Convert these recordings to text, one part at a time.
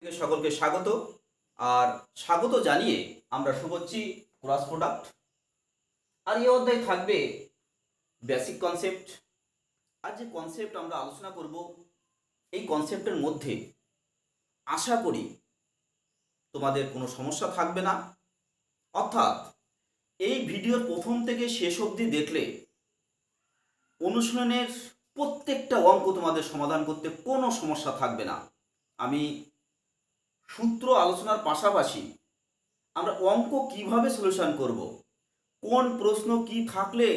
সকলকে স্বাগত। আর স্বাগত জানিয়ে আমরা শুরু করছি ক্রস প্রোডাক্ট। আর এই অধ্যায়ে থাকবে বেসিক কনসেপ্ট। আর যে কনসেপ্ট আমরা আলোচনা করব, এই কনসেপ্টের মধ্যে আশা করি তোমাদের কোনো সমস্যা থাকবে না। অর্থাৎ এই ভিডিওর প্রথম থেকে শেষ অবধি দেখলে অনুশীলনের প্রত্যেকটা অঙ্ক তোমাদের সমাধান করতে কোনো সমস্যা থাকবে না। আমি সূত্র আলোচনার পাশাপাশি আমরা অঙ্ক কিভাবে সলিউশন করব, কোন প্রশ্ন কি থাকলে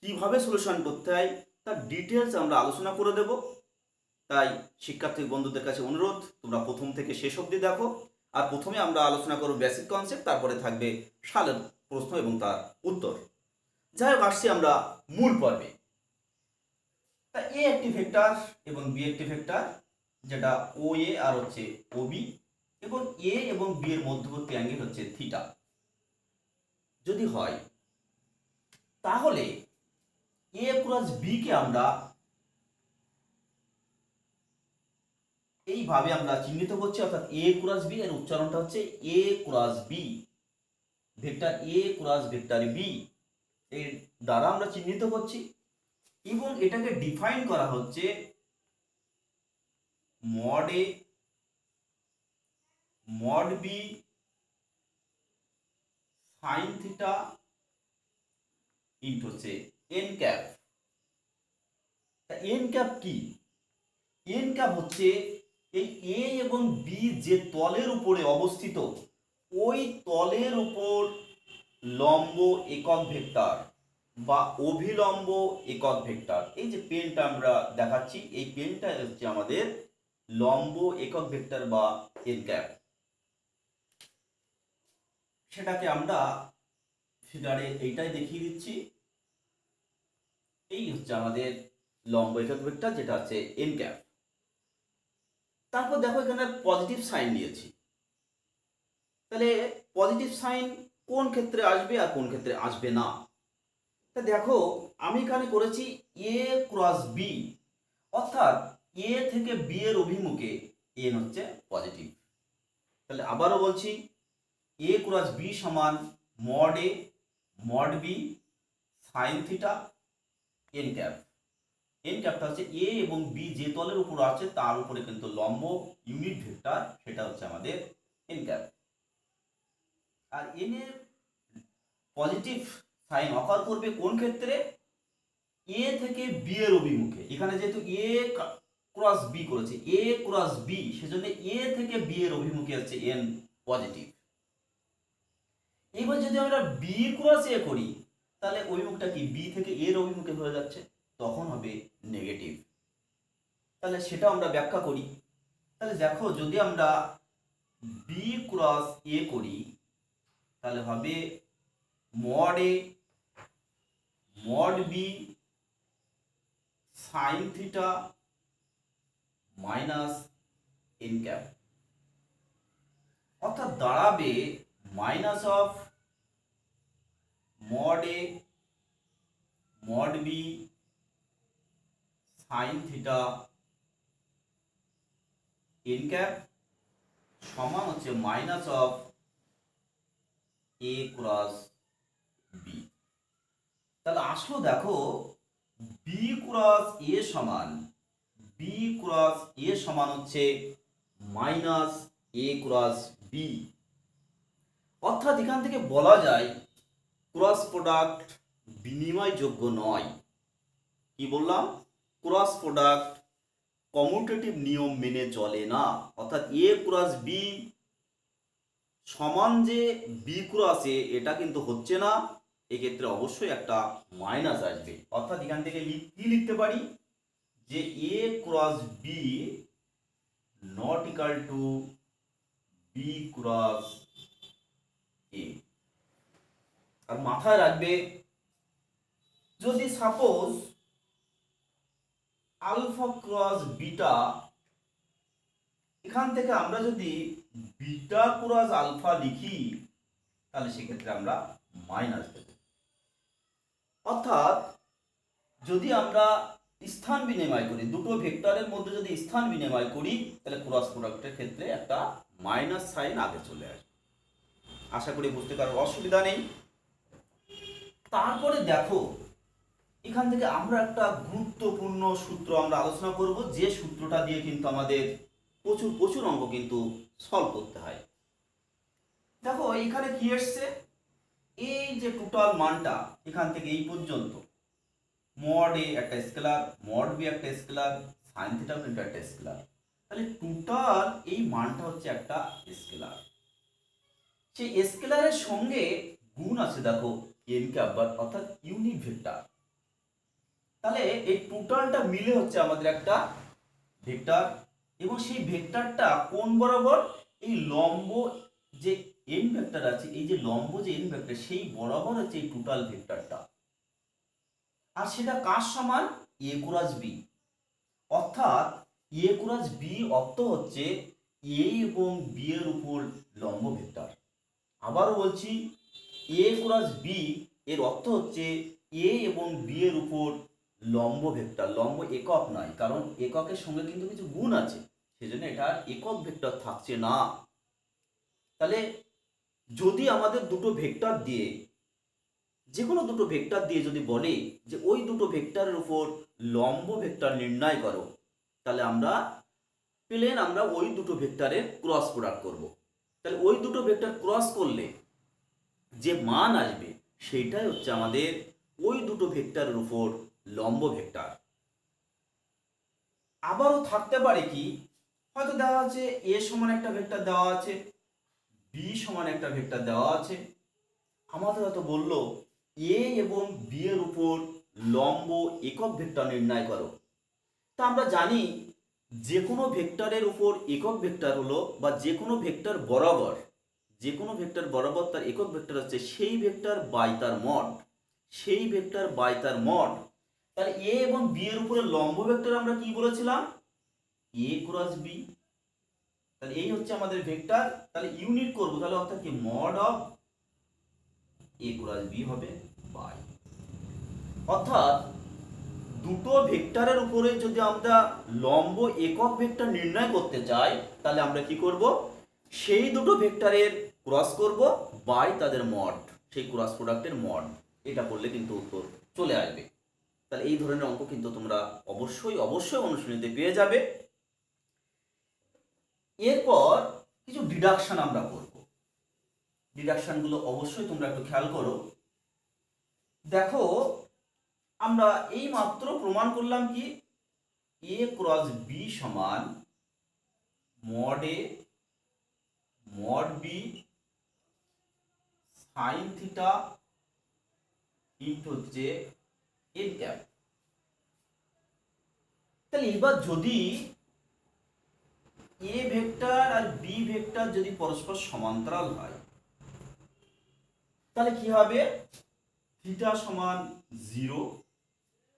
কিভাবে সলিউশন করতে হয় তার ডিটেলস আমরা আলোচনা করে দেব। তাই শিক্ষার্থী বন্ধুদের কাছে অনুরোধ, তোমরা প্রথম থেকে শেষ অবধি দেখো। আর প্রথমে আমরা আলোচনা করব বেসিক কনসেপ্ট, তারপরে থাকবে সালের প্রশ্ন এবং তার উত্তর। যাই হোক, আসছি আমরা মূল পর্বে। তা এ একটি ভেক্টর এবং বি একটি ভেক্টর, যেটা ও এ আর হচ্ছে ও বি, এবং এ এবং বি এর মধ্যবর্তী অ্যাঙ্গেল হচ্ছে থিটা যদি হয়, তাহলে এ ক্রস বি কে আমরা এইভাবে আমরা চিহ্নিত করছি। অর্থাৎ এ ক্রস বি এর উচ্চারণটা হচ্ছে A cross B, vector A cross vector B এর দ্বারা আমরা চিহ্নিত করছি। এবং এটাকে ডিফাইন করা হচ্ছে mod A mod B sine theta into হচ্ছে এন ক্যাপ। এন ক্যাপ কি? এন ক্যাপ হচ্ছে এই এ এবং বি যে তলের উপরে অবস্থিত, ওই তলের উপর লম্ব একক ভেক্টর বা অভিলম্ব একক ভেক্টর। এই যে পেনটা আমরা দেখাচ্ছি, এই পেনটা হচ্ছে আমাদের লম্ব একক ভেক্টর বা এন ক্যাপ। সেটাকে আমরা ফিগারে এইটাই দেখিয়ে দিচ্ছি। এই হচ্ছে আমাদের লম্ব একক ভেক্টর, যেটা হচ্ছে এন ক্যাপ। তারপর দেখো এখানে পজিটিভ সাইন নিয়েছি। তাহলে পজিটিভ সাইন কোন ক্ষেত্রে আসবে আর কোন ক্ষেত্রে আসবে না? তা দেখো, আমি এখানে করেছি এ ক্রস বি, অর্থাৎ এ থেকে বি এর অভিমুখে এন হচ্ছে পজিটিভ। তাহলে আবারও বলছি, এ ক্রস বি সমান mod A mod B sine theta N cap. N ক্যাপটা হচ্ছে এ এবং বি যে তলের উপর আছে তার উপরে কিন্তু লম্ব ইউনিট ভেক্টর, সেটা হচ্ছে আমাদের এন ক্যাপ। আর এন এর পজিটিভ সাইন অকার করবে কোন ক্ষেত্রে? এ থেকে বি এর অভিমুখে। এখানে যেহেতু এ ক্রস বি করেছে, এ ক্রস বি, সেজন্য এ থেকে বি এর অভিমুখে হচ্ছে এন পজিটিভ। এবার যদি আমরা বি ক্রস এ করি, তাহলে অভিমুখটা কি বি থেকে এর অভিমুখে হয়ে যাচ্ছে, তখন হবে নেগেটিভ। তাহলে সেটা আমরা ব্যাখ্যা করি। তাহলে দেখো, যদি আমরা বি ক্রস এ করি, তাহলে হবে mod A mod B sine theta minus N cap, অর্থাৎ দাঁড়াবে minus of mod A mod B sine theta N cap সমান হচ্ছে minus of A cross B. তাহলে আসো দেখো, বি ক্রস এ সমান বি ক্রস এ সমান হচ্ছে মাইনাস এ ক্রস বি। অর্থাৎ এখান থেকে বলা যায় ক্রস প্রোডাক্ট বিনিময়যোগ্য নয়। কি বললাম? ক্রস প্রোডাক্ট কমিউটেটিভ নিয়ম মেনে চলে না। অর্থাৎ এ ক্রস বি সমান যে বি ক্রস এ, এটা কিন্তু হচ্ছে না। এক্ষেত্রে অবশ্যই একটা মাইনাস আসবে। অর্থাৎ এখান থেকে কি লিখতে পারি? যে A cross B not equal to B cross A. আর মাথায় রাখবে, যদি সাপোজ আলফা ক্রস বিটা, এখান থেকে আমরা যদি বিটা ক্রস আলফা লিখি, তাহলে সেক্ষেত্রে আমরা মাইনাস দেব। অর্থাৎ যদি আমরা স্থান বিনিময় করি, দুটো ভেক্টরের মধ্যে যদি স্থান বিনিময় করি তাহলে ক্রস প্রোডাক্টের ক্ষেত্রে একটা মাইনাস সাইন আগে চলে আসবে। আশা করি বুঝতে কারো অসুবিধা নেই। তারপরে দেখো এখান থেকে আমরা একটা গুরুত্বপূর্ণ সূত্র আমরা আলোচনা করব, যে সূত্রটা দিয়ে কিন্তু আমাদের প্রচুর প্রচুর অঙ্ক কিন্তু সলভ করতে হয়। দেখো এখানে কি এসছে, এই যে টোটাল মানটা এখান থেকে এই পর্যন্ত, মড এ একটা স্কেলার, মড বি একটা স্কেলার, সাইন থিটা কিন্তু একটা স্কেলার, তাহলে টোটাল এই মানটা হচ্ছে একটা স্কেলার। সেই স্কেলারের সঙ্গে গুণ আছে দেখো এন ক্যাপ অর্থাৎ ইউনিট ভেক্টর। তাহলে এই টোটালটা মিলে হচ্ছে আমাদের একটা ভেক্টর, এবং সেই ভেক্টরটা কোন বরাবর, এই লম্ব যে এন ভেক্টর আছে, এই যে লম্ব যে এন ভেক্টর সেই বরাবর হচ্ছে এই টোটাল ভেক্টরটা। আর সেটা কার সমান, এ ক্রস বি, অর্থাৎ এ ক্রস বি অর্থ হচ্ছে এ এবং বি এর উপর লম্ব ভেক্টর। আবারও বলছি, এ ক্রস বি এর অর্থ হচ্ছে এ এবং বি এর উপর লম্ব ভেক্টর। লম্ব একক নয়, কারণ এককের সঙ্গে কিন্তু কিছু গুণ আছে, সেজন্য এটা একক ভেক্টর থাকছে না। তাহলে যদি আমাদের দুটো ভেক্টর দিয়ে, যে কোনো দুটো ভেক্টর দিয়ে যদি বলে যে ওই দুটো ভেক্টরের উপর লম্ব ভেক্টর নির্ণয় করো, তাহলে আমরা আমরা ওই দুটো ভেক্টরের ক্রস প্রোডাক্ট করব। তাহলে ওই দুটো ভেক্টর ক্রস করলে যে মান আসবে সেইটাই হচ্ছে আমাদের ওই দুটো ভেক্টরের উপর লম্ব ভেক্টর। আবারও থাকতে পারে কি, হয়তো দেওয়া আছে এ সমান একটা ভেক্টর দেওয়া আছে, বি সমান একটা ভেক্টর দেওয়া আছে, আমাদের হয়তো বললো এ এবং বি এর উপর লম্ব একক ভেক্টর নির্ণয় করো। তা আমরা জানি যে কোনো ভেক্টরের উপর একক ভেক্টর হলো, বা যে কোনো ভেক্টর বরাবর, যে কোনো ভেক্টর বরাবর তার একক ভেক্টর হচ্ছে সেই ভেক্টর বাই তার মড, সেই ভেক্টর বাই তার মড। তাহলে এ এবং বি এর উপরে লম্ব ভেক্টর আমরা কি বলেছিলাম, এ ক্রস বি। তাহলে এই হচ্ছে আমাদের ভেক্টর, তাহলে ইউনিট করবো, তাহলে অর্থাৎ কি mod of A cross B হবে বাই। অর্থাৎ দুটো ভেক্টরের উপরে যদি আমরা লম্ব একক ভেক্টর নির্ণয় করতে চাই, তাহলে আমরা কি করব, সেই দুটো ভেক্টরের ক্রস করব বাই তাদের মড, সেই ক্রস প্রোডাক্টের মড। এটা করলে কিন্তু উত্তর চলে আসবে। তাহলে এই ধরনের অঙ্ক কিন্তু তোমরা অবশ্যই অবশ্যই অনুশীলনীতে পেয়ে যাবে। এরপর কিছু ডিডাকশন আমরা করব। ডিডাকশনগুলো অবশ্যই তোমরা একটু খেয়াল করো। দেখো আমরা এই মাত্র প্রমাণ করলাম কি, এ ক্রস বি সমান mod A mod B sine theta into হচ্ছে এন ক্যাপ। তাহলে এবার যদি এ ভেক্টর আর বি ভেক্টর যদি পরস্পর সমান্তরাল হয়, তাহলে কি হবে, থিটা সমান 0,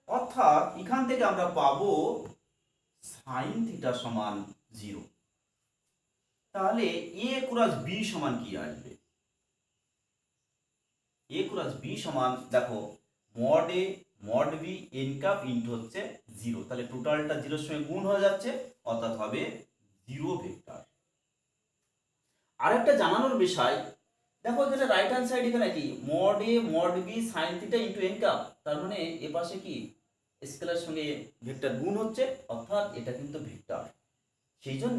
অর্থাৎ এখান থেকে আমরা পাবো সাইন থিটা সমান 0। তাহলে এ ক্রস বি সমান কি আসবে, এ ক্রস বি সমান দেখো mod A mod B N cap into হচ্ছে 0, তাহলে টোটালটা 0 এর সঙ্গে গুণ হয়ে যাচ্ছে, অর্থাৎ হবে 0 ভেক্টর। আরেকটা জানানোর বিষয়, দেখো এখানে রাইট হ্যান্ড সাইড এখানে কি mod A mod B sine theta into N cap, তার মানে এ পাশে কি স্কেলার সঙ্গে ভেক্টর গুণ হচ্ছে, অর্থাৎ এটা কিন্তু ভেক্টর। সেই জন্য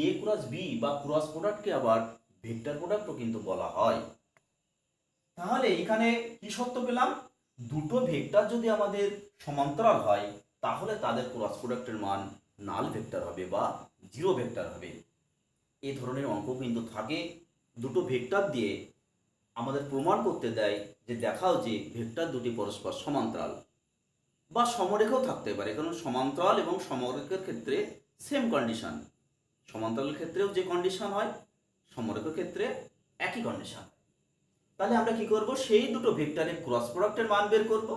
এ ক্রস বি বা ক্রস প্রোডাক্টকে আবার ভেক্টর প্রোডাক্টও কিন্তু বলা হয়। তাহলে এখানে কি সত্য পেলাম, দুটো ভেক্টর যদি আমাদের সমান্তরাল হয় তাহলে তাদের ক্রস প্রোডাক্টের মান নাল ভেক্টর হবে বা 0 ভেক্টর হবে। এই ধরনের অঙ্ক কিন্তু থাকে, দুটো ভেক্টর দিয়ে আমাদের প্রমাণ করতে দেয় যে দেখাও যে ভেক্টর দুটি পরস্পর সমান্তরাল বা সমরেখাও থাকতে পারে, কারণ সমান্তরাল এবং সমরেখার ক্ষেত্রে সেম কন্ডিশন, সমান্তরালের ক্ষেত্রেও যে কন্ডিশন হয় সমরেখার ক্ষেত্রে একই কন্ডিশন। তাহলে আমরা কি করব, সেই দুটো ভেক্টরের ক্রস প্রোডাক্টের মান বের করব,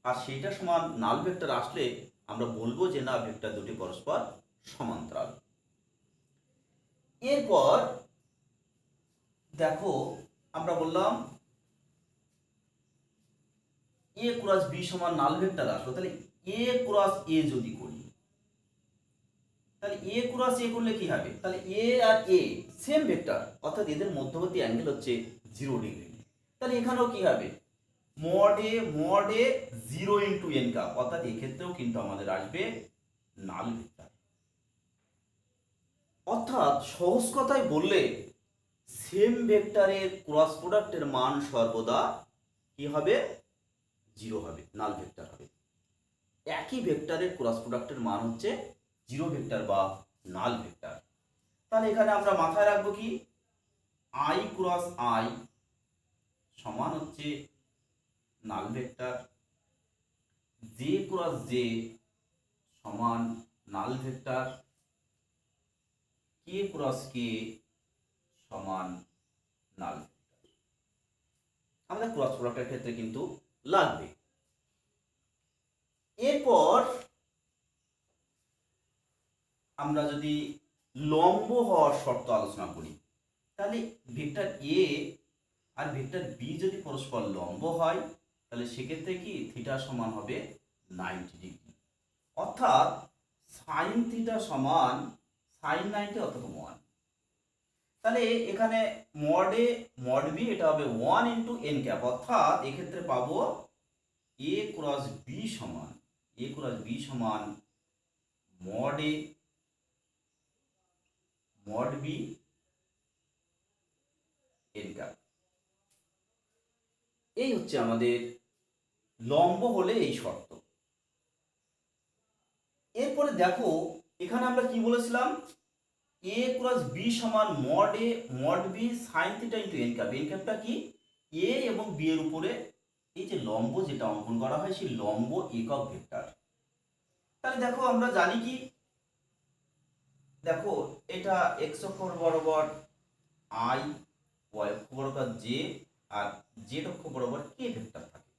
আর সেইটা সমান নাল ভেক্টর আসলে আমরা বলবো যে না ভেক্টর দুটি পরস্পর সমান্তরাল। এরপর দেখো আমরা বললাম এ ক্রস বি সমান নাল ভেক্টর আসলো, তাহলে এ ক্রস এ যদি করি, তাহলে এ ক্রস এ করলে কি হবে, তাহলে এ আর এ সেম ভেক্টর, অর্থাৎ এদের মধ্যবর্তী অ্যাঙ্গেল হচ্ছে 0 ডিগ্রি। তাহলে এখানেও কি হবে, মড এ 0 ইন্টু এন কাপ, অর্থাৎ এক্ষেত্রেও কিন্তু আমাদের আসবে নাল ভেক্টর। অর্থাৎ সহজ কথায় বললে সেম ভেক্টরের ক্রস প্রোডাক্টের মান সর্বদা কি হবে, 0 হবে, নাল ভেক্টর হবে। একই ভেক্টরের ক্রস প্রোডাক্টের মান হচ্ছে 0 ভেক্টর বা নাল ভেক্টর। তাহলে এখানে আমরা মাথায় রাখবো কি, আই ক্রস আই সমান হচ্ছে নাল ভেক্টর, জে ক্রস জে সমান নাল ভেক্টর, কে ক্রস কে সমান নাল ভেক্টর। আমাদের ক্রস প্রোডাক্টের ক্ষেত্রে কিন্তু লাগবে। এরপর আমরা যদি লম্ব হওয়ার শর্ত আলোচনা করি, তাহলে ভেক্টর এ আর ভেক্টর বি যদি পরস্পর লম্ব হয়, তাহলে সেক্ষেত্রে কি থিটা সমান হবে 90 ডিগ্রি, অর্থাৎ সাইন থিটা সমান সাইন 90 অথবা 1। তাহলে এখানে মড এ মড বি এটা হবে 1 ইন্টু এন ক্যাপ, অর্থাৎ এক্ষেত্রে পাবো এ ক্রস বি সমান mod A mod B N cap. এই হচ্ছে আমাদের লম্ব হলে এই শর্ত। এরপরে দেখো এখানে আমরা কি বলেছিলাম, এ ক্রস বি সমান mod A mod B sine theta into N cap. N ক্যাপটা কি, এ এবং বি এর উপরে এই যে লম্ব যেটা অঙ্কন করা হয় সেই লম্ব একক ভেক্টর। তাহলে দেখো আমরা জানি কি, দেখো এটা এক্স অক্ষ বরাবর আই, ওয়াই অক্ষ বরাবর জে, আর জেড অক্ষ বরাবর কে ভেক্টর থাকে।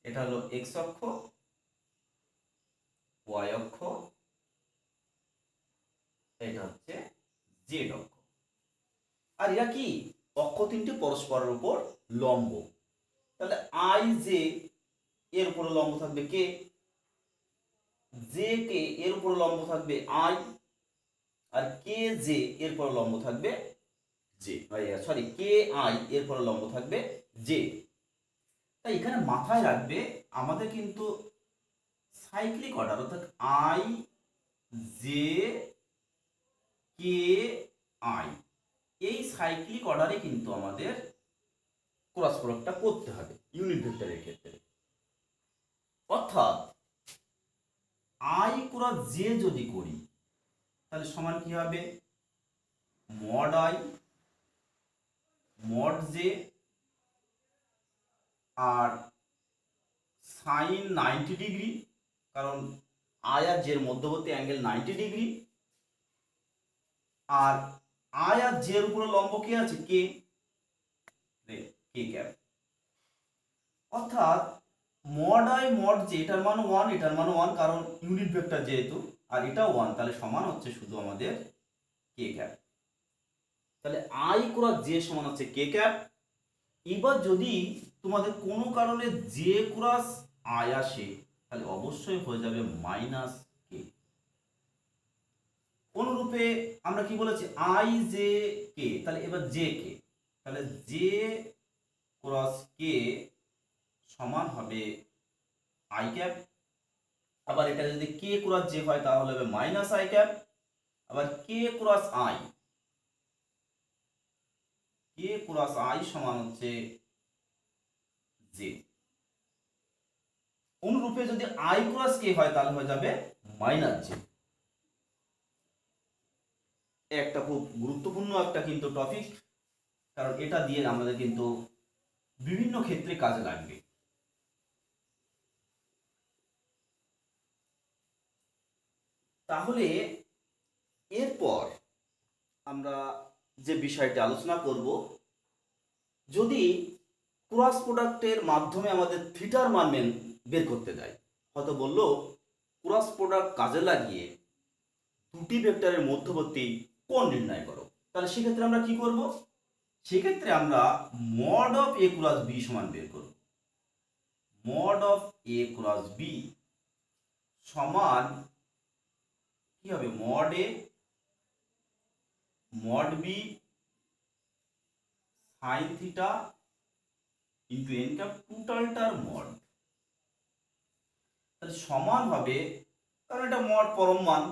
এটা হলো এক্স অক্ষ, ওয়াই অক্ষ, এটা হচ্ছে জেড অক্ষ। আর এরা কি, অক্ষ তিনটি পরস্পরের উপর লম্ব। তাহলে আই জে এর উপরে লম্ব থাকবে কে, জে কে এর উপরে লম্ব থাকবে আই, আর কে জে এর উপরে লম্ব থাকবে জে, সরি কে আই এর উপরে লম্ব থাকবে জে। তাই এখানে মাথায় রাখবে আমাদের কিন্তু সাইক্লিক অর্ডার, অর্থাৎ আই জে কে আই, এই সাইক্লিক অর্ডারে কিন্তু আমাদের ক্রস প্রোডাক্টটা করতে হবে ইউনিট ভেক্টরের ক্ষেত্রে। অর্থাৎ আই ক্রস জে যদি করি, তাহলে সমান কি হবে, মড আই মড জে আর সাইন 90 ডিগ্রি, কারণ আই আর জের মধ্যবর্তী অ্যাঙ্গেল 90 ডিগ্রি, আর আই আর জের উপরে লম্ব কে আছে, কে কে ক্যাপ। অর্থাৎ মড আই মড জে এটার মান 1, এটার মান 1, কারণ ইউনিট ভেক্টর যেহেতু, আর এটাও 1, তাহলে সমান হচ্ছে শুধু আমাদের কে ক্যাপ। তাহলে আই ক্রস জে সমান হচ্ছে কে ক্যাপ। এবার যদি তোমাদের কোনো কারণে জে ক্রস আই আসে, তাহলে অবশ্যই হয়ে যাবে মাইনাস কে। অনুরূপে আমরা কি বলেছি, আই জে কে, তাহলে এবার জে কে, তাহলে জে ক্রস কে সমান হবে আই ক্যাপ। আবার এটা যদি কে ক্রস জে হয় তাহলে হবে মাইনাস আই ক্যাপ। আবার কে ক্রস আই সমান হচ্ছে জে। অনুরূপে যদি আই ক্রস কে হয় তাহলে হয়ে যাবে মাইনাস জে। একটা খুব গুরুত্বপূর্ণ একটা কিন্তু টপিক, কারণ এটা দিয়ে আমাদের কিন্তু বিভিন্ন ক্ষেত্রে কাজে লাগবে। তাহলে এরপর আমরা যে বিষয়টি আলোচনা করব, যদি ক্রস প্রোডাক্টের মাধ্যমে আমাদের থিটার মান বের করতে দেয়, হয়তো বললো ক্রস প্রোডাক্ট কাজে লাগিয়ে দুটি ভেক্টরের মধ্যবর্তী কোণ নির্ণয় করো, তাহলে সেক্ষেত্রে আমরা কি করব, সেক্ষেত্রে আমরা mod of A cross B সমান বের করব। Mod of A cross B সমান কি হবে, mod A mod B sine theta into N cap টোটালটার মড। তাহলে সমান হবে, কারণ এটা মড পরম মান,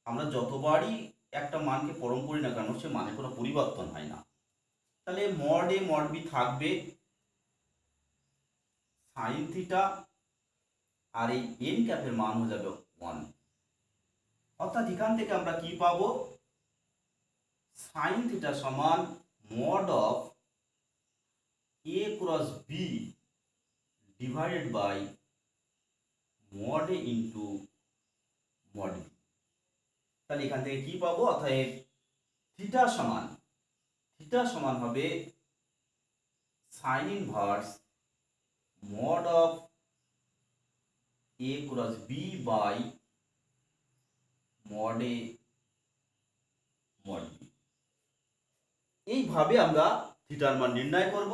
আমরা যতবারই একটা মানকে পরম করি না কেন সে মানে কোনো পরিবর্তন হয় না। তাহলে মড এ মড বি থাকবে সাইন থিটা, আর এই এন ক্যাপের মান হয়ে যাবে 1। অর্থাৎ এখান থেকে আমরা কি পাবো, সাইন থিটা সমান mod of A cross B divided by mod A into mod B. তাহলে এখান থেকে কি পাবো, অর্থাৎ থিটা সমান হবে sine inverse mod of A cross B by mod A mod B. এইভাবে আমরা থিটার মান নির্ণয় করব।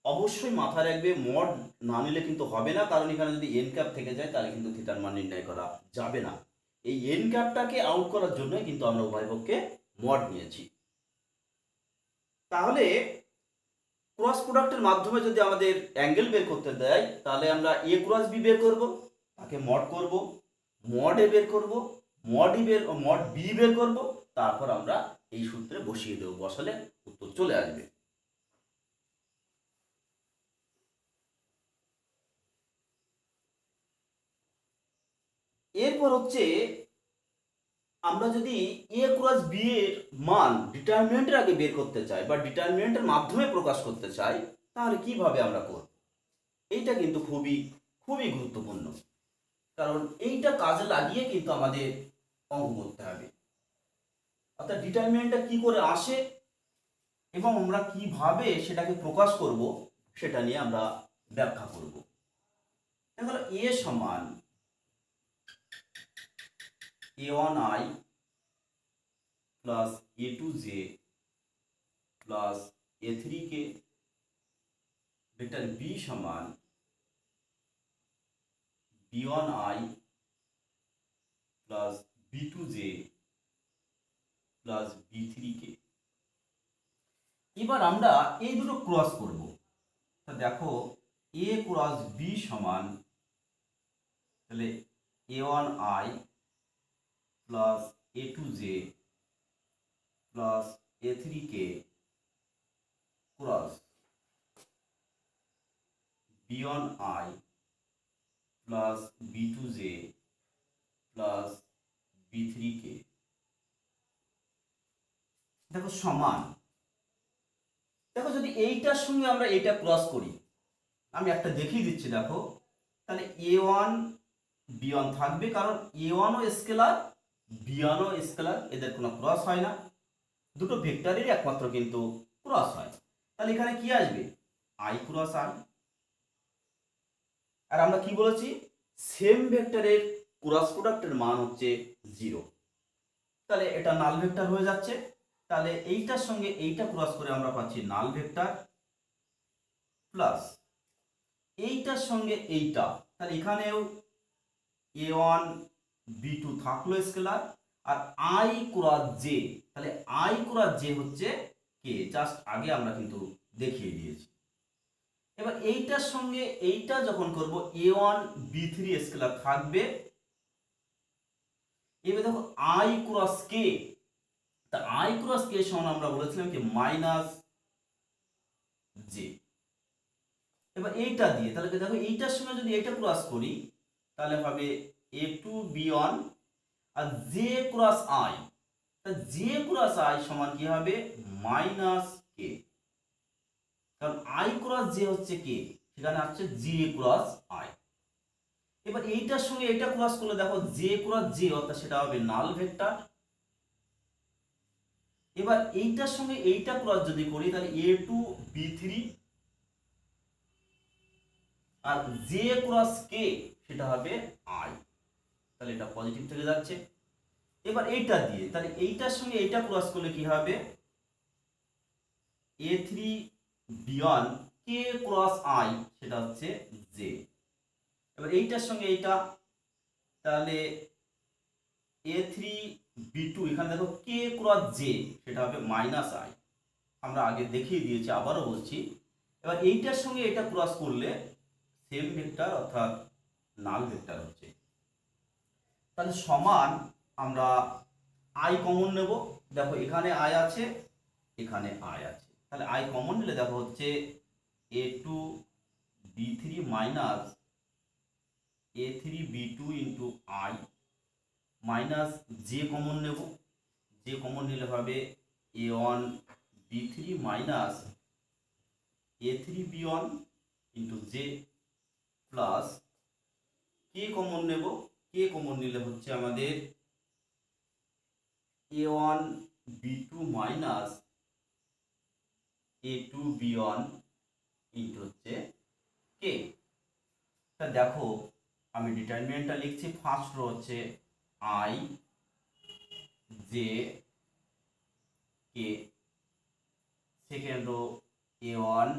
অবশ্যই মাথায় রাখবে, মড না নিলে কিন্তু হবে না, কারণ এখানে যদি এন ক্যাপ থেকে যায় তাহলে কিন্তু থিটার মান নির্ণয় করা যাবে না। এই এন ক্যাপটাকে আউট করার জন্য কিন্তু আমরা উভয় পক্ষে মড নিয়েছি। তাহলে ক্রস প্রোডাক্টের মাধ্যমে যদি আমাদের অ্যাঙ্গেল বের করতে দেয়, তাহলে আমরা এ ক্রস বি বের করব, তাকে মড করব, মড এ বের করব, মড বি বের করব, তারপর আমরা এই সূত্রে বসিয়ে দেব, বসালে উত্তর চলে আসবে। এরপর হচ্ছে, আমরা যদি এ ক্রস বি এর মান ডিটারমিনেন্টের আগে বের করতে চাই বা ডিটারমিনেন্টের মাধ্যমে প্রকাশ করতে চাই, তাহলে কিভাবে আমরা করব? এইটা কিন্তু খুবই খুবই গুরুত্বপূর্ণ, কারণ এইটা কাজে লাগিয়ে কিন্তু আমাদের অঙ্ক করতে হবে। অর্থাৎ ডিটারমিনেন্টটা কি করে আসে এবং আমরা কিভাবে সেটাকে প্রকাশ করব সেটা নিয়ে আমরা ব্যাখ্যা করব। দেখো, এ সমান a1i plus a2j plus a3k, vector B সমান b1i plus b2j plus b3k। এবার আমরা এই দুটো ক্রস করব। তা দেখো, a ক্রস b সমান, তাহলে a1i plus a2j plus a3k cross b1i plus b2j plus b3k। দেখো সমান, দেখো যদি এইটার সঙ্গে আমরা এইটা ক্রস করি, আমি একটা দেখিয়ে দিচ্ছি। দেখো, তাহলে a1 b1 থাকবে, কারণ a1ও স্কেলার b1ও স্কেলার, এদের কোনো ক্রস হয় না, দুটো ভেক্টরেরই একমাত্র কিন্তু ক্রস হয়। তাহলে এখানে কি আসবে, i ক্রস i। আর আমরা কি বলেছি, সেম ভেক্টরের ক্রস প্রোডাক্টের মান হচ্ছে 0। তাহলে এটা নাল ভেক্টর হয়ে যাচ্ছে। তাহলে এইটার সঙ্গে এইটা ক্রস করে আমরা পাচ্ছি নাল ভেক্টর, প্লাস এইটার সঙ্গে এইটা, তাহলে এখানেও a1 b2 থাকলো স্কেলার, আর i ক্রস j, তাহলে i ক্রস j হচ্ছে কে, জাস্ট আগে আমরা কিন্তু দেখিয়ে দিয়েছি। এবার এইটার সঙ্গে এইটা যখন করব, a1 b3 স্কেলার থাকবে। এবার দেখো i ক্রস k, তা i ক্রস k সমান আমরা বলেছিলাম কি মাইনাস j। এবার এইটা দিয়ে, তাহলে দেখো এইটার সঙ্গে যদি এইটা ক্রস করি, তাহলে হবে a2 b1 আর j ক্রস i, তা j ক্রস i সমান কি হবে মাইনাস k, কারণ i ক্রস j হচ্ছে k, সেখানে আসছে j ক্রস i। এবার এইটার সঙ্গে এটা ক্রস করলে দেখো j ক্রস j, অর্থাৎ সেটা হবে নাল ভেক্টর। এবার এইটার সঙ্গে এইটা ক্রস যদি করি, তাহলে a2 b3 আর j ক্রস k সেটা হবে i, তাহলে এটা পজিটিভ থেকে যাচ্ছে। এবার এইটা দিয়ে, তাহলে এইটার সঙ্গে এইটা ক্রস করলে কি হবে, a3 b1 k cross i সেটা হচ্ছে j। এবার এইটার সঙ্গে এইটা, তাহলে A3B2 এখানে দেখো কে ক্রস জে সেটা হবে মাইনাস আই, আমরা আগে দেখিয়ে দিয়েছি, আবারও বলছি। এবার এইটার সঙ্গে এটা ক্রস করলে সেম ভেক্টর অর্থাৎ নাল ভেক্টর হচ্ছে। তাহলে সমান আমরা আই কমন নেব, দেখো এখানে আই আছে এখানে আই আছে, তাহলে আই কমন নিলে দেখো হচ্ছে A2B3 minus A3B2 into I minus J common নেব, জে কমন নিলে হবে A1B3 minus A3B1 into J plus K common নেব, কে কমন নিলে হচ্ছে আমাদের A1B2 মাইনাস A2B1 ইন্টু হচ্ছে কে। তা দেখো আমি ডিটারমিনেন্টটা লিখছি, ফার্স্ট রো হচ্ছে I J K, second rho A1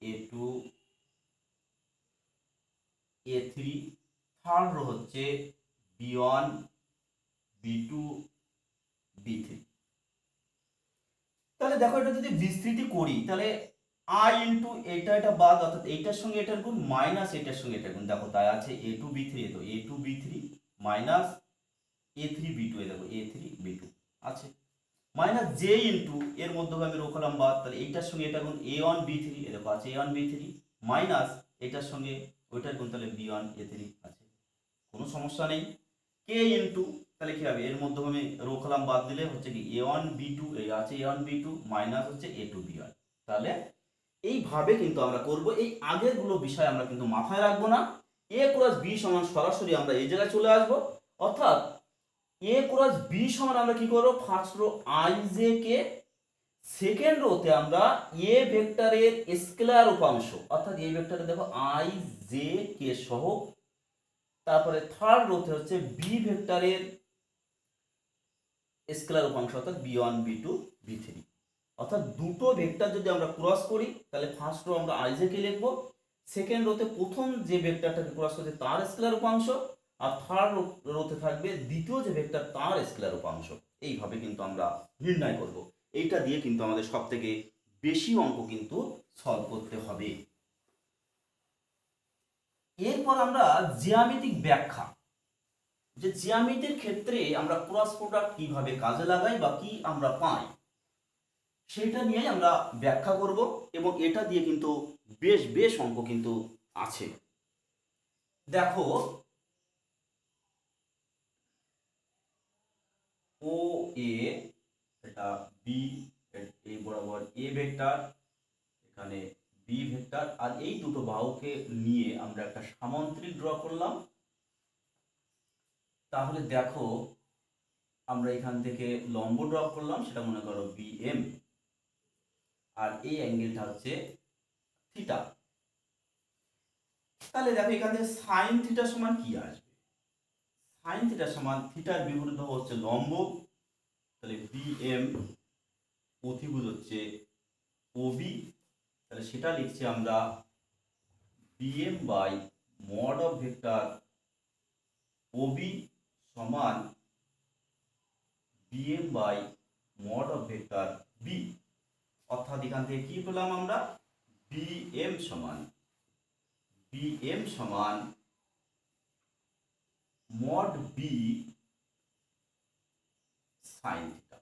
A2 A3, third rho হচ্ছে B1 B2 B3। তাহলে দেখো এটা যদি বিস্তৃতি করি তাহলে আই ইন্টু এটা বাদ অর্থাৎ এইটার সঙ্গে এটার গুণ মাইনাস এটার সঙ্গে এটার গুণ, দেখো তাই আছে A2B3, তো A2B3 মাইনাস A3B2, দেখো A3B2 আছে মাইনাস জে ইন্টু এর মধ্যে আমি রোখালাম বাদ, তাহলে এইটার সঙ্গে এটা গুণ A1B3, দেখো আছে A1B3 মাইনাস এটার সঙ্গে ওইটার গুণ, তাহলে B1A3 আছে, কোনো সমস্যা নেই। কে ইন্টু তাহলে কি হবে এর মধ্যে আমি রোখালাম বাদ দিলে হচ্ছে কি A1B2, এই আছে A1B2 মাইনাস হচ্ছে A2B1। তাহলে এইভাবে কিন্তু আমরা করব, এই আগের গুলো বিষয় আমরা কিন্তু মাথায় রাখবো না। A ক্রস B সমান সরাসরি আমরা এই জায়গায় চলে আসব, অর্থাৎ A ক্রস B সমান আমরা কি করব, first row I J K, second রোতে আমরা এ ভেক্টরের স্কেলার উপাংশ অর্থাৎ এই ভেক্টরে দেখো আই জে কে সহ, তারপরে থার্ড রোতে হচ্ছে বি ভেক্টরের স্কেলার উপাংশ অর্থাৎ B1 B2 B3, অর্থাৎ দুটো ভেক্টর যদি আমরা ক্রস করি তাহলে ফার্স্ট রো আমরা আইজে কে লিখবো, সেকেন্ড রোতে প্রথম যে ভেক্টরটাকে ক্রস করছে তার স্কেলার উপাংশ, আর থার্ড রোতে থাকবে দ্বিতীয় যে ভেক্টর তার স্কেলার উপাংশ। এইভাবে কিন্তু আমরা নির্ণয় করব, এইটা দিয়ে কিন্তু আমাদের সব থেকে বেশি অঙ্ক কিন্তু সলভ করতে হবে। এরপর আমরা জ্যামিতিক ব্যাখ্যা, যে জ্যামিতির ক্ষেত্রে আমরা ক্রস প্রোডাক্ট কিভাবে কাজে লাগাই বা কি আমরা পাই সেটা নিয়ে আমরা ব্যাখ্যা করব, এবং এটা দিয়ে কিন্তু বেশ বেশ অঙ্ক কিন্তু আছে। দেখো ও এ, এটা বি, এই বরাবর এ ভেক্টর, এখানে বি ভেক্টর, আর এই দুটো বাহুকে নিয়ে আমরা একটা সামান্তরিক ড্র করলাম। তাহলে দেখো আমরা এখান থেকে লম্ব ড্র করলাম, সেটা মনে করো বিএম, আর এই অ্যাঙ্গেলটা হচ্ছে থিটা। তাহলে দেখো এখান থেকে সাইন থিটা সমান কি আসবে, সাইন থিটা সমান থিটার বিপরীত হচ্ছে লম্ব, তাহলে বিএম অতিভুজ হচ্ছে ওবি, তাহলে সেটা লিখছি আমরা BM by mod of vector OB সমান BM by mod of vector B, অর্থাৎ এখান থেকে কি পেলাম আমরা বিএম সমান mod B sine theta,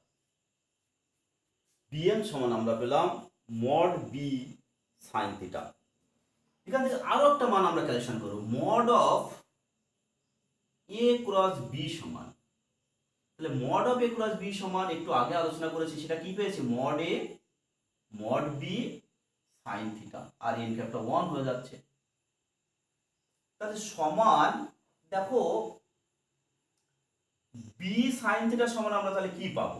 BM সমান আমরা পেলাম মড বি সাইন থিটা। এখান থেকে আরো একটা মান আমরা ক্যালকুলেশন করব, mod of A cross B সমান, তাহলে mod of A cross B সমান একটু আগে আলোচনা করেছি, সেটা কি পেয়েছি mod A mod B sine theta, আর এন ক্যাপটা 1 হয়ে যাচ্ছে। তাহলে সমান দেখো বি সাইন থিটা সমান আমরা তাহলে কি পাবো,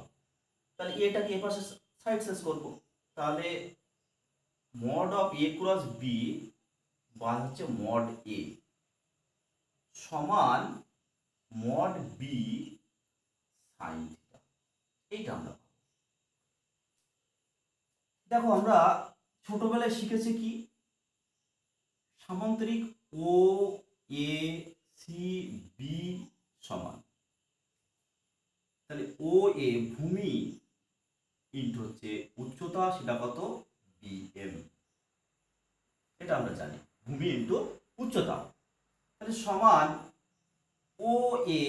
তাহলে এটাকে এ পাশে সাইড শেষ করব, তাহলে mod of A cross B বা হচ্ছে মড এ সমান মড বি সাইন থিটা, এইটা আমরা পাবো। দেখো আমরা ছোটবেলায় শিখেছি কি সামান্তরিক ও এ সি বি সমান, তাহলে ও এ ভূমি ইন্টু হচ্ছে উচ্চতা, সেটা কত বিএম, এটা আমরা জানি ভূমি ইন্টু উচ্চতা। তাহলে সমান ও এ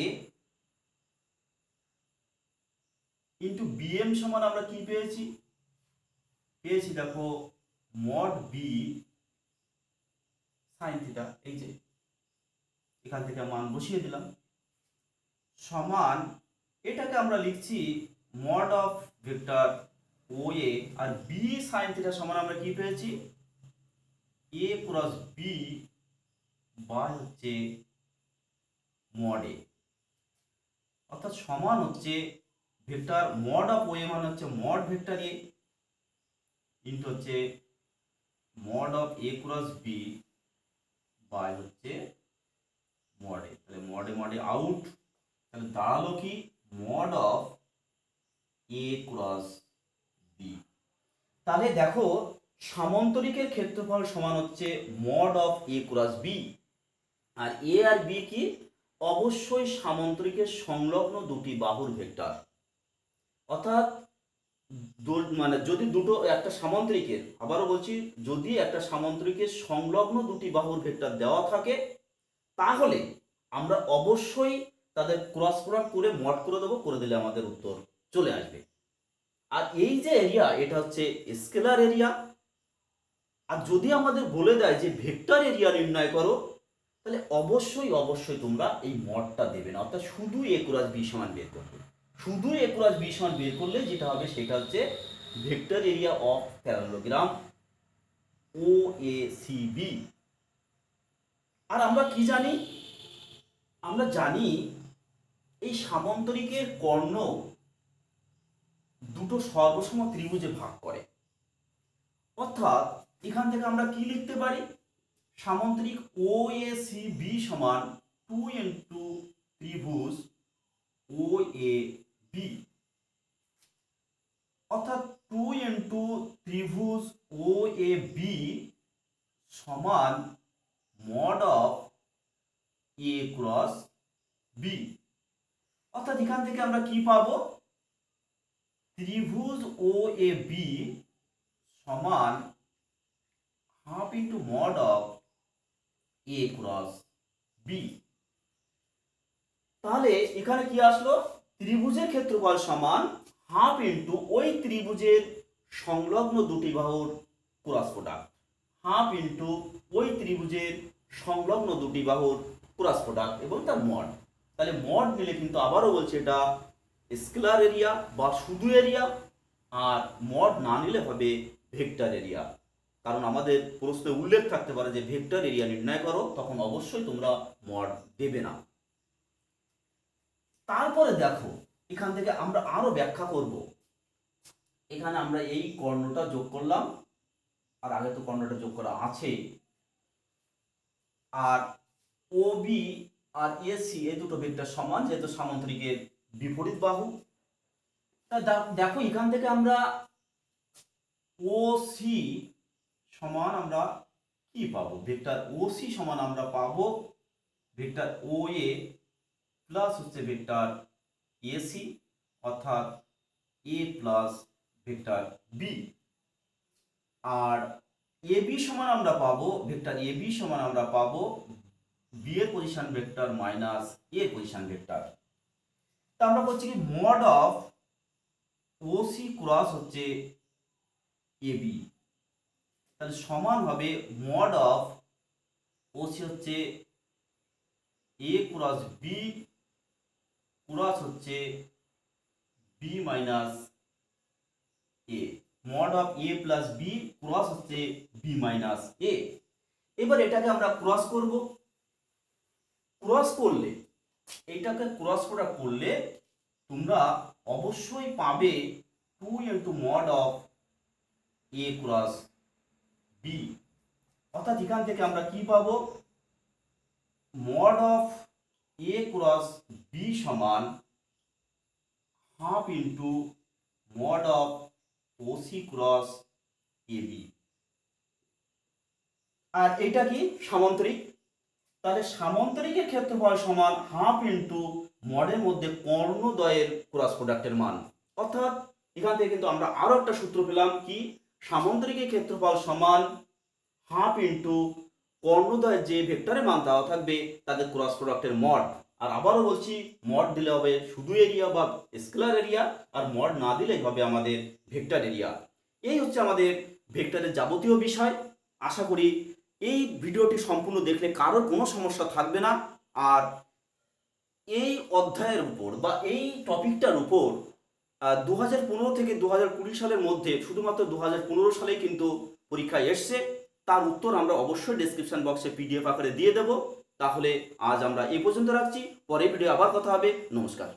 ইন্টু বিএম সমান আমরা কি পেয়েছি, দেখো মড বি সাইন থিটা, এই যে এখান থেকে মান বসিয়ে দিলাম, সমান এটাকে আমরা লিখছি mod of vector O A, আর বি সাইন থিটা সমান আমরা কি পেয়েছি এ ক্রস বি বাই হচ্ছে মড এ, অর্থাৎ সমান হচ্ছে vector mod of O A মানে হচ্ছে মড ভেক্টর এ ইন্টু হচ্ছে mod of A cross B by হচ্ছে মড এ, তাহলে মড এ আউট, তাহলে দাঁড়ালো কি mod of A cross B. তাহলে দেখো সামান্তরিকের ক্ষেত্রফল সমান হচ্ছে mod of A cross B, আর এ আর বি কি অবশ্যই সামান্তরিকের সংলগ্ন দুটি বাহুর ভেক্টর, অর্থাৎ মানে যদি দুটো একটা সামান্তরিকের, আবারও বলছি যদি একটা সামান্তরিকের সংলগ্ন দুটি বাহুর ভেক্টর দেওয়া থাকে তাহলে আমরা অবশ্যই তাদের ক্রস প্রোডাক্ট করে মড করে দেবো, করে দিলে আমাদের উত্তর চলে আসবে। আর এই যে এরিয়া এটা হচ্ছে স্কেলার এরিয়া, আর যদি আমাদের বলে দেয় যে ভেক্টর এরিয়া নির্ণয় করো তাহলে অবশ্যই তোমরা এই মডটা দেবে না, অর্থাৎ শুধু এ ক্রস বি সমান বের করবে। শুধু এ ক্রস বি সমান বের করলে যেটা হবে সেটা হচ্ছে vector area of parallelogram O A C B. আর আমরা কি জানি, আমরা জানি এই সামান্তরিকের কর্ণ দুটো সর্বসম ত্রিভুজে ভাগ করে, অর্থাৎ এখান থেকে আমরা কি লিখতে পারি সামান্তরিক ও এ সি বি সমান 2 ইন্টু ত্রিভুজ ও এ বি, অর্থাৎ 2 ইন্টু ত্রিভুজ ও এ বি সমান mod of A cross B. অর্থাৎ এখান থেকে আমরা কি পাবো ত্রিভুজ ও এ বি সমান half into mod of A cross B. তাহলে এখানে কি আসলো ত্রিভুজের ক্ষেত্রফল সমান হাফ ইন্টু ওই ত্রিভুজের সংলগ্ন দুটি বাহুর ক্রস প্রোডাক্ট, হাফ ইন্টু ওই ত্রিভুজের সংলগ্ন দুটি বাহুর ক্রস প্রোডাক্ট এবং তার মড। তাহলে মড নিলে কিন্তু আবারও বলছে এটা স্কেলার এরিয়া বা শুধু এরিয়া, আর মড না নিলে হবে ভেক্টর এরিয়া, কারণ আমাদের প্রশ্নে উল্লেখ থাকতে পারে যে ভেক্টর এরিয়া নির্ণয় করো, তখন অবশ্যই তোমরা মড দেবে না। তারপরে দেখো এখান থেকে আমরা আরো ব্যাখ্যা করব, এখানে আমরা এই কর্ণটা যোগ করলাম, আর আগে তো কর্ণটা যোগ করা আছে, আর ও বি আর এসি এই দুটো ভেক্টর সমান যেহেতু সামান্তরিকের বিপরীত বাহু। তা দেখো এখান থেকে আমরা ও সি সমান আমরা কি পাবো, ভেক্টর ও সি সমান আমরা পাবো ভেক্টর ও এ প্লাস হচ্ছে ভেক্টর এসি, অর্থাৎ এ প্লাস ভেক্টর বি, আর এ বি সমান আমরা পাবো ভেক্টর এ বি সমান আমরা পাবো বি এর position vector minus A position vector. তা আমরা বলছি কি mod of O C cross হচ্ছে এ বি, তাহলে সমান হবে মড অফ ও সি হচ্ছে এ ক্রস বি ক্রস হচ্ছে B minus A, mod of A plus B cross হচ্ছে বি মাইনাস এ। এবার এটাকে আমরা ক্রস করব, ক্রস করলে এইটাকে ক্রস প্রোডাক্ট করলে তোমরা অবশ্যই পাবে 2 into mod of A cross B, অর্থাৎ এখান থেকে আমরা কি পাবো mod of A cross B সমান half into mod of O C cross A B. আর এটা কি সামান্তরিক, তাহলে সামান্তরিকের ক্ষেত্রফল সমান হাফ ইন্টু মডের মধ্যে কর্ণদ্বয়ের ক্রস প্রোডাক্টের মান। অর্থাৎ এখান থেকে কিন্তু আমরা আরো একটা সূত্র পেলাম কি, সামান্তরিকের ক্ষেত্রফল সমান হাফ ইন্টু কর্ণদ্বয়ের যে ভেক্টরের মান দেওয়া থাকবে তাদের ক্রস প্রোডাক্টের মড। আর আবারও বলছি, মড দিলে হবে শুধু এরিয়া বা স্কেলার এরিয়া, আর মড না দিলেই হবে আমাদের ভেক্টর এরিয়া। এই হচ্ছে আমাদের ভেক্টরের যাবতীয় বিষয়। আশা করি এই ভিডিওটি সম্পূর্ণ দেখলে কারোর কোনো সমস্যা থাকবে না। আর এই অধ্যায়ের উপর বা এই টপিকটার উপর 2015 থেকে 2020 সালের মধ্যে শুধুমাত্র 2015 সালেই কিন্তু পরীক্ষায় এসছে। তার উত্তর আমরা অবশ্যই ডেসক্রিপশন বক্সে পিডিএফ আকারে দিয়ে দেব। তাহলে আজ আমরা এই পর্যন্ত রাখছি, পরে ভিডিও আবার কথা হবে। নমস্কার।